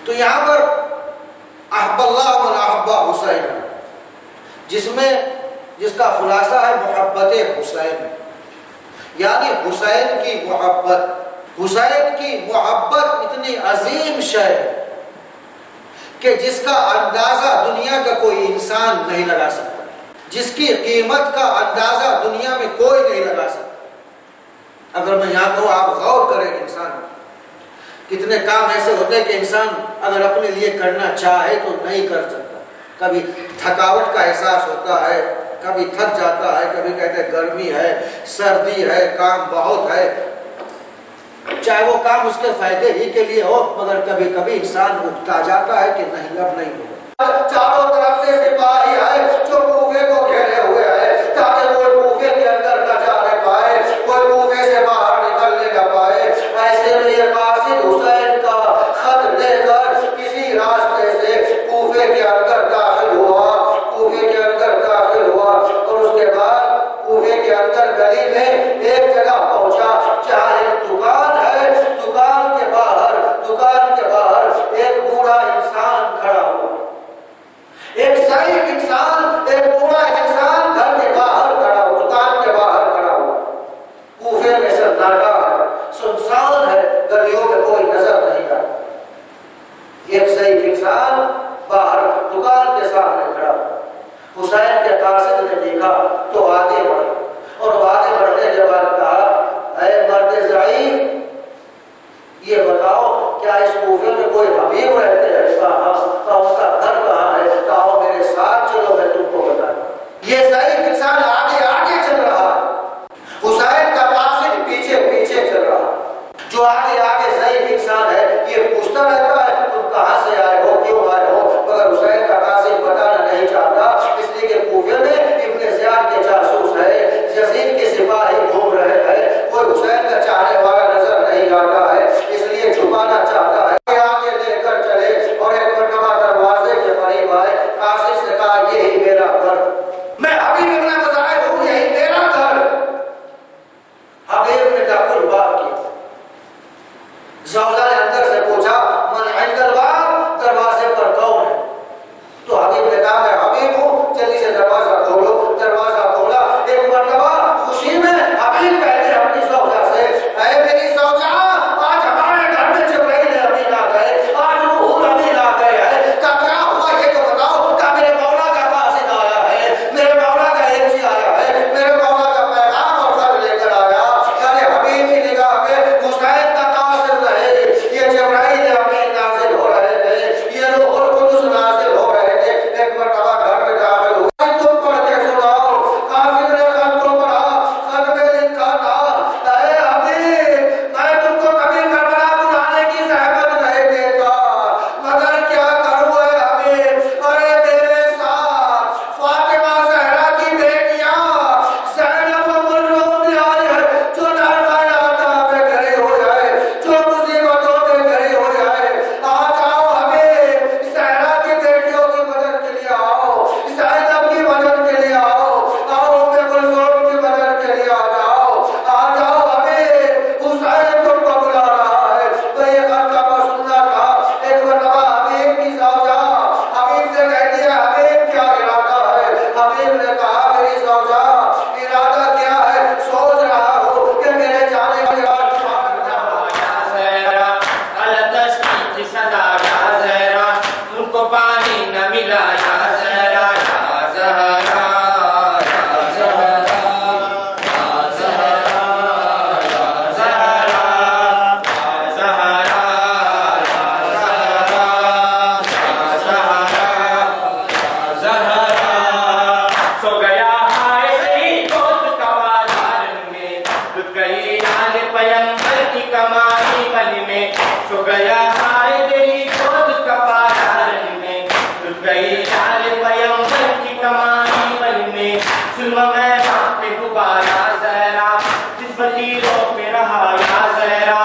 तो यहाँ पर अहब्बल्लाह व अहब्बा हुसैन, जिसका खुलासा है मोहब्बत हुसैन, यानी हुसैन की मोहब्बत। हुसैन की मोहब्बत इतनी अजीम शय है कि जिसका अंदाजा दुनिया का कोई इंसान नहीं लगा सकता, जिसकी कीमत का अंदाजा दुनिया में कोई नहीं लगा सकता। अगर मैं यहाँ कहूँ, आप गौर करें, इंसान कितने काम ऐसे होते हैं कि इंसान अगर अपने लिए करना चाहे तो नहीं कर सकता। कभी थकावट का एहसास होता है, कभी थक जाता है, कभी कहते हैं गर्मी है, सर्दी है, काम बहुत है, चाहे वो काम उसके फायदे ही के लिए हो, मगर कभी कभी इंसान उठता जाता है कि नहीं, अब नहीं होगा। चारों तरफ से सिपाही है जो कूफे को घेरे हुए है, ताकि कोई कूफे के अंदर न जाने पाए, कोई कूफे से बाहर निकलने न पाए। ऐसे में ये कासिद हुसैन का खत लेकर किसी रास्ते से कूफे के अंदर दाखिल हुआ, कूफे के अंदर दाखिल हुआ, और उसके बाद कूफे के अंदर गली में एक जगह पहुंचा जहाँ एक दुकान है। दुकान के बाहर एक बूढ़ा इंसान खड़ा हुआ, एक शरीफ इंसान, एक बूढ़ा इंसान घर के बाहर खड़ा हुआ, दुकान के बाहर खड़ा हुआ। कूफे में सन्नाटा है, सुनसान है, गलियों में कोई नजर नहीं आता। एक शरीफ इंसान बाहर दुकान के सामने खड़ा हुआ। हुसैन के कासिद ने देखा तो आगे बढ़ा, और आगे बढ़ने के बाद कहा, ऐ मर्द ज़ईफ़, ये बताओ क्या इस कूफे में कोई हबीब रहते हैं? कहा, उसका घर कहाँ है? कहा, मेरे साथ चलो, मैं तुमको बताऊं। ये ज़ईफ़ इंसान आगे आगे चल रहा है, हुसैन का कासिद पीछे पीछे चल रहा है। जो आगे आगे ज़ईफ़ इंसान है ये पूछता रहता है, तुम कहाँ से आए हो, क्यों आए हो? मगर हुसैन का कासिद बताना नहीं चाहता, इसलिए कि कूफे में इब्ने ज़ियाद के जासूस है, यज़ीद के सिपाही घूम रहे हैं, कोई हुसैन का चाहने वाला नजर नहीं आता है, इसलिए छुपाना चाहता है। आगे लेकर चले और एक मरतबा दरवाजे के करीब आए, कासिद से कहा, यही मेरा घर, मैं हबीब इब्ने ज़ईफ़ हूँ, यही मेरा घर। हबीब ने दाखिल बात की, ज़ौजा ने अंदर से पूछा, मन इंदल बाब, दरवाजे पर कौन है? तो हबीब ने कहा, मैं हबीब हूँ, जल्दी से दरवाजा खोलो। दरवाजा खोला, एक मरतबा खुशी में हबीब कहते हैं अपनी ज़ौजा से, ऐ मेरी ज़ौजा, आज हमारे घर में जिब्राइल अमीन आ गए, आज रूहुल अमीन आ गए हैं, क्या हुआ ये तो बताओ? क्या मेरे मौला का कासिद आया है, मेरे मौला का एजेंसी आया है, मेरे मौला का पैगाम और खत लेकर आया। यानी हबीब की निगाह में हुसैन का कासिद रहे, ये जिब्राइल अमीन नाज़िल हो रहे थे, ये रूहुल कुद्दुस नाज़िल हो रहे थे। एक मरतबा घर में दाखिल हुआ, तुम पढ़ के सुनाओ। कासिद ने खत को पढ़ा, खत में लिखा था, ऐ हबीब, मैं तुमको कभी करबला बुलाने की ज़हमत नहीं देता, मगर क्या करूँ ऐ हबीब, अरे तेरे साथ फातिमा ज़हरा की बेटियां ज़ैनब व कुलसूम भी आई है, जो नरमाए आता में घरे हो जाए, जो मुसीबतों में घरे हो जाए। आ जाओ हबीब, ज़हरा की बेटियों की मदद के लिए आओ, ज़ैनब की मदद के लिए आओ, उम्मे कुलसूम की मदद के लिए आ जाओ हबीब, हुसैन तुमको बुला रहा है। तो ये खत का सुनना था। एक मरतबा हबीब की ज़ौजा हबीब से कहती है, हबीब क्या इरादा है? हबीब ने कहा, मेरी ज़ौजा, इरादा क्या है? सोच रहा हूँ कि मेरे जाने के बाद तुमको पानी न मिला या ज़हरा, या ज़हरा, या ज़हरा, या ज़हरा, या ज़हरा, या ज़हरा, या ज़हरा, या ज़हरा। सो गया हाय गई गोद कवालार में, रुक गई आले पैगंबर की कमाई पल में। सो गया हाय गई गोद कवालार में, रुक गई आले पैगंबर की कमाई पल में। सुन मैं बात पे गुबारा ज़हरा, जिस वतीरों पे रहा या ज़हरा,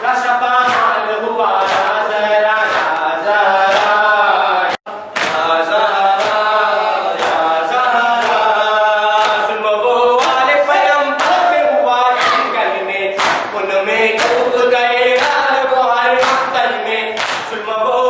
लाशबा हाल हुआ या ज़हरा, या ज़हरा, या ज़हरा, या ज़हरा। सुन वो आले पैगंबर पे हुआ जंगल में, उनमें डूब गए आल वो हर तल में। सुन वो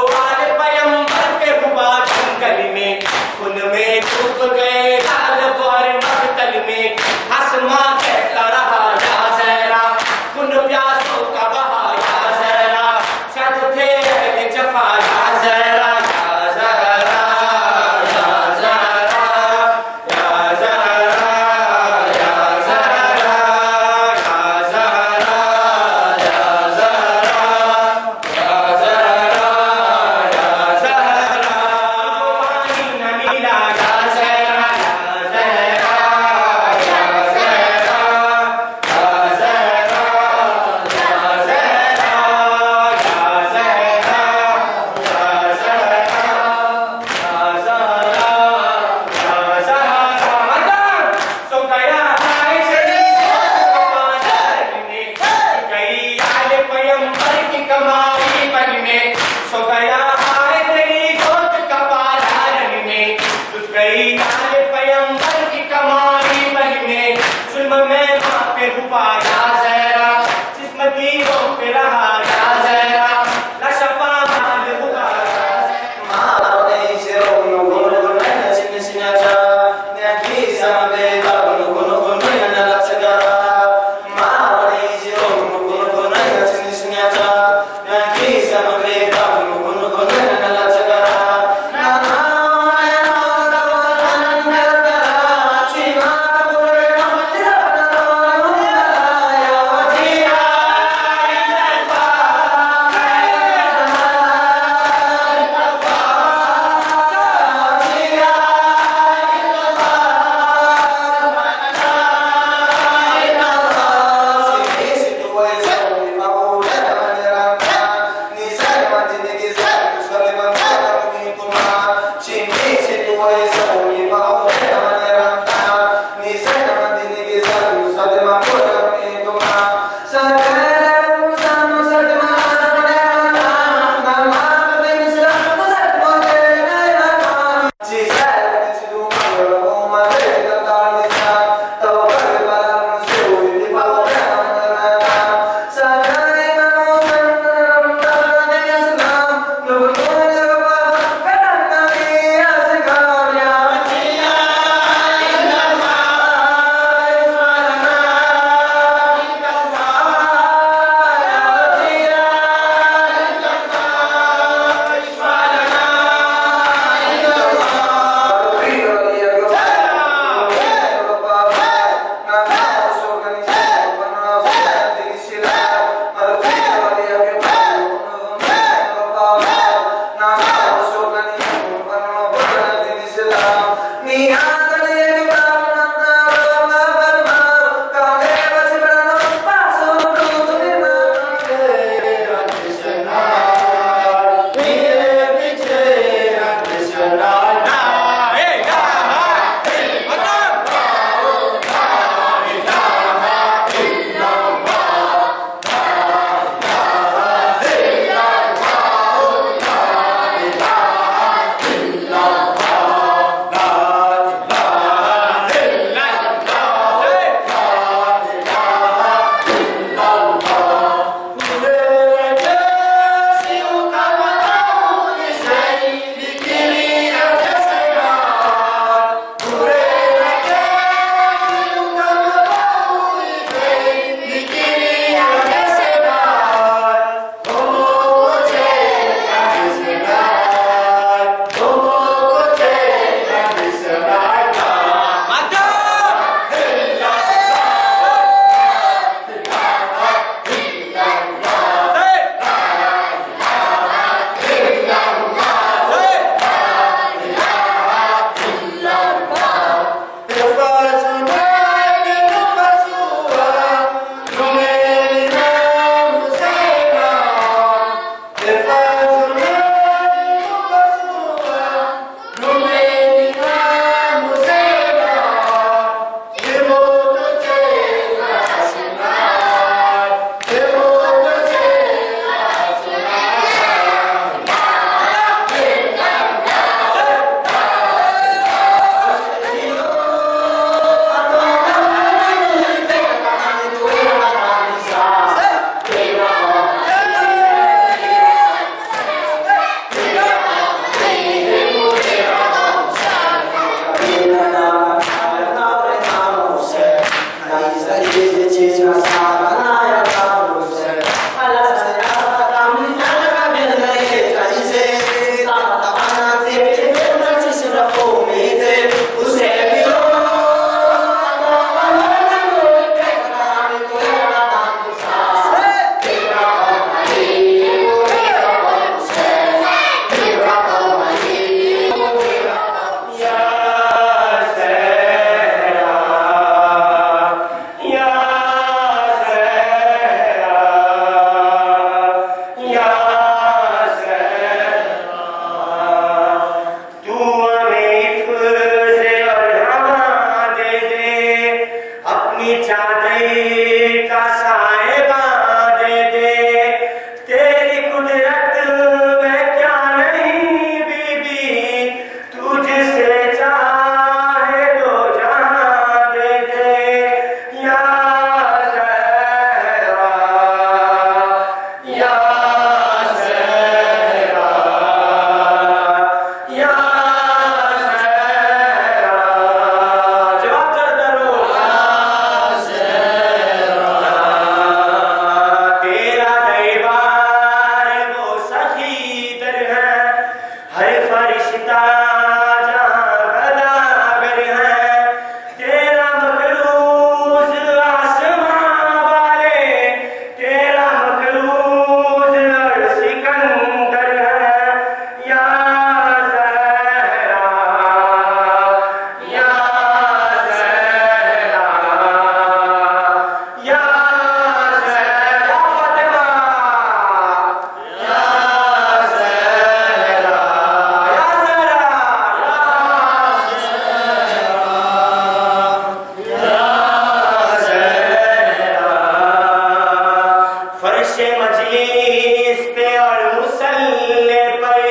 फर्शे मजलिस पे और मुसल्ले पर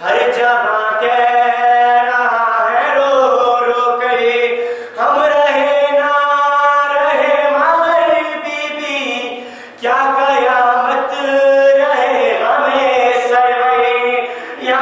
हर जगह कह रहा है रो रो कर, हम रहे ना रहे मगर बीबी, क्या कयामत रहे हमें सरवर। या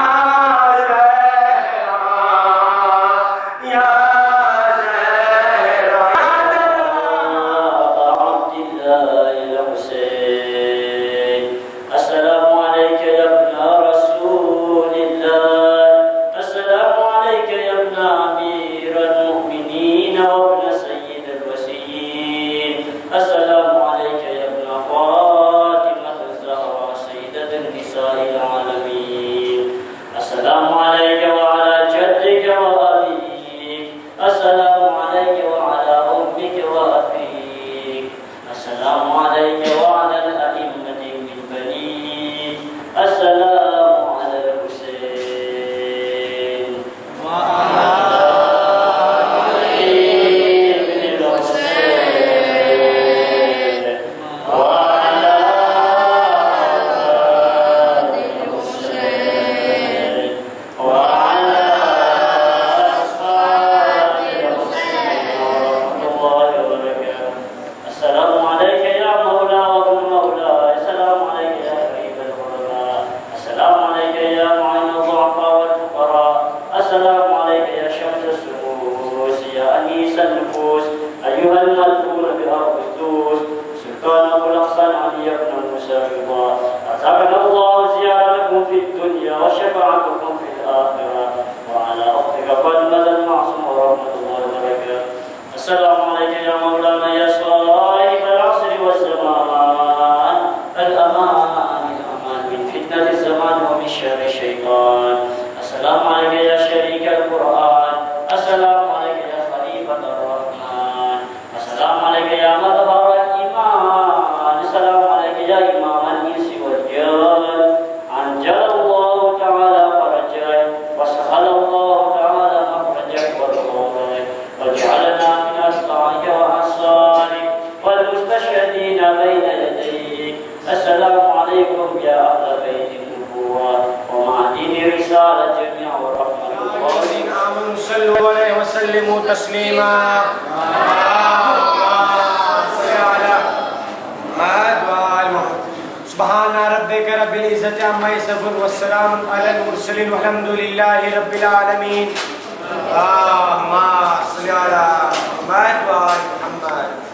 तस्लीमा। सुभान रब्बिक रब्बिल इज्जति अम्मा यसिफून व सलामुन अलल मुरसलीन वल्हम्दुलिल्लाहि रब्बिल आलमीन। अल्लाहुम्मा सल्लि अला मुहम्मद व आलि मुहम्मद।